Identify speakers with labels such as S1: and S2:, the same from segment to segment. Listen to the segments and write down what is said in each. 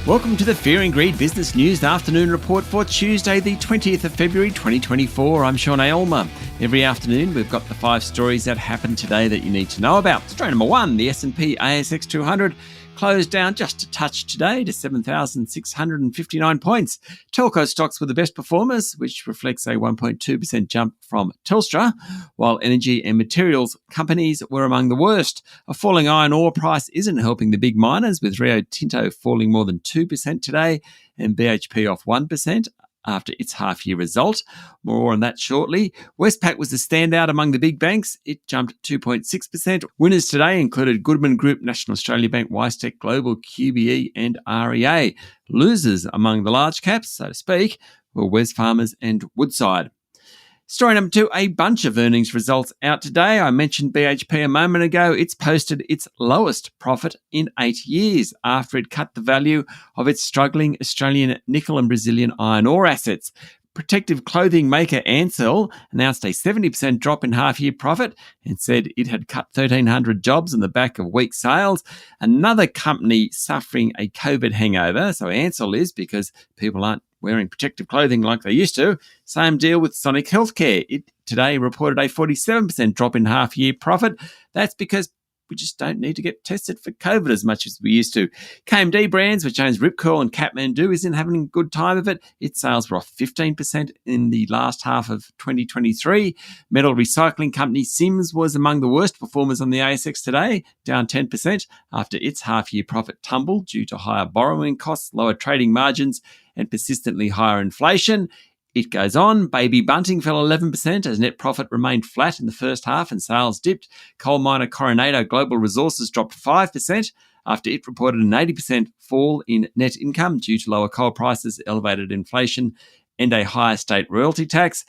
S1: Welcome to the Fear and Greed Business News Afternoon Report for Tuesday, the 20th of February 2024. I'm Sean Aylmer. Every afternoon, we've got the 5 stories that happened today that you need to know about. Story number 1, the S&P ASX 200 closed down just a touch today to 7,659 points. Telco stocks were the best performers, which reflects a 1.2% jump from Telstra, while energy and materials companies were among the worst. A falling iron ore price isn't helping the big miners, with Rio Tinto falling more than 2% today and BHP off 1%. After its half-year result. More on that shortly. Westpac was the standout among the big banks. It jumped 2.6%. Winners today included Goodman Group, National Australia Bank, WiseTech Global, QBE and REA. Losers among the large caps, so to speak, were Wesfarmers and Woodside. Story number 2, a bunch of earnings results out today. I mentioned BHP a moment ago. It's posted its lowest profit in 8 years after it cut the value of its struggling Australian nickel and Brazilian iron ore assets. Protective clothing maker Ansell announced a 70% drop in half-year profit and said it had cut 1,300 jobs on the back of weak sales. Another company suffering a COVID hangover, so Ansell is, because people aren't wearing protective clothing like they used to. Same deal with Sonic Healthcare. It today reported a 47% drop in half-year profit. That's because we just don't need to get tested for COVID as much as we used to. KMD Brands, which owns Rip Curl and Kathmandu, isn't having a good time of it. Its sales were off 15% in the last half of 2023. Metal recycling company Sims was among the worst performers on the ASX today, down 10% after its half-year profit tumbled due to higher borrowing costs, lower trading margins, and persistently higher inflation. It goes on. Baby Bunting fell 11% as net profit remained flat in the first half and sales dipped. Coal miner Coronado Global Resources dropped 5% after it reported an 80% fall in net income due to lower coal prices, elevated inflation, and a higher state royalty tax.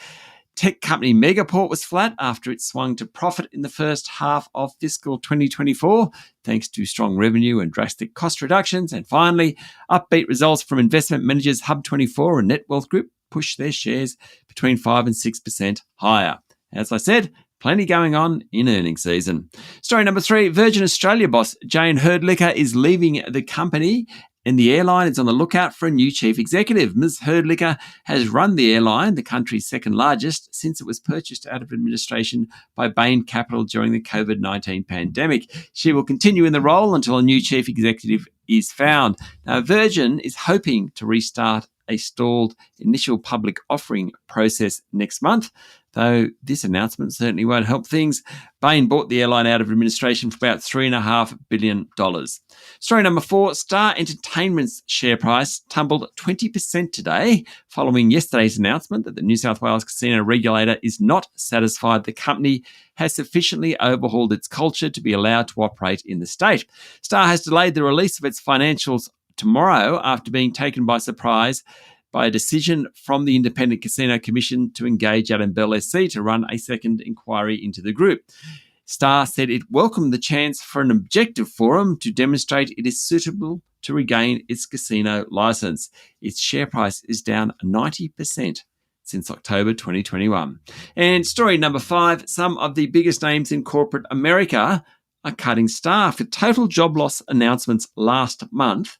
S1: Tech company Megaport was flat after it swung to profit in the first half of fiscal 2024, thanks to strong revenue and drastic cost reductions. And finally, upbeat results from investment managers Hub24 and Netwealth Group push their shares between 5 and 6% higher. As I said, plenty going on in earnings season. Story number 3, Virgin Australia boss Jane Herdlicker is leaving the company, and the airline is on the lookout for a new chief executive. Ms. Herdlicker has run the airline, the country's second largest, since it was purchased out of administration by Bain Capital during the COVID-19 pandemic. She will continue in the role until a new chief executive is found. Now, Virgin is hoping to restart a stalled initial public offering process next month, though this announcement certainly won't help things. Bain bought the airline out of administration for about $3.5 billion. Story number 4, Star Entertainment's share price tumbled 20% today following yesterday's announcement that the New South Wales casino regulator is not satisfied the company has sufficiently overhauled its culture to be allowed to operate in the state. Star has delayed the release of its financials tomorrow after being taken by surprise by a decision from the Independent Casino Commission to engage Adam Bell SC to run a second inquiry into the group. Star said it welcomed the chance for an objective forum to demonstrate it is suitable to regain its casino licence. Its share price is down 90% since October 2021. And story number 5, some of the biggest names in corporate America are cutting staff, with total job loss announcements last month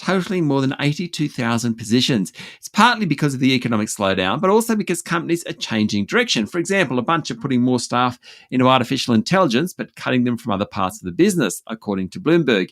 S1: totaling more than 82,000 positions. It's partly because of the economic slowdown, but also because companies are changing direction. For example, a bunch are putting more staff into artificial intelligence, but cutting them from other parts of the business, according to Bloomberg.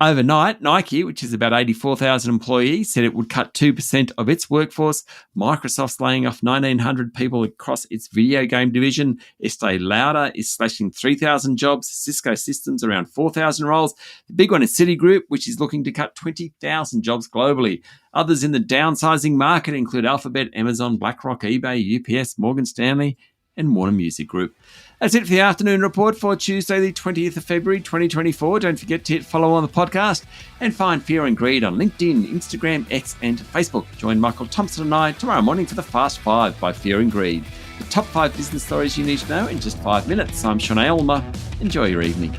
S1: Overnight, Nike, which is about 84,000 employees, said it would cut 2% of its workforce. Microsoft's laying off 1,900 people across its video game division. Estee Lauder is slashing 3,000 jobs. Cisco Systems around 4,000 roles. The big one is Citigroup, which is looking to cut 20,000 jobs globally. Others in the downsizing market include Alphabet, Amazon, BlackRock, eBay, UPS, Morgan Stanley, and Warner Music Group. That's it for the afternoon report for Tuesday, the 20th of February, 2024. Don't forget to hit follow on the podcast and find Fear and Greed on LinkedIn, Instagram, X, and Facebook. Join Michael Thompson and I tomorrow morning for the Fast 5 by Fear and Greed. The top 5 business stories you need to know in just 5 minutes. I'm Sean Aylmer. Enjoy your evening.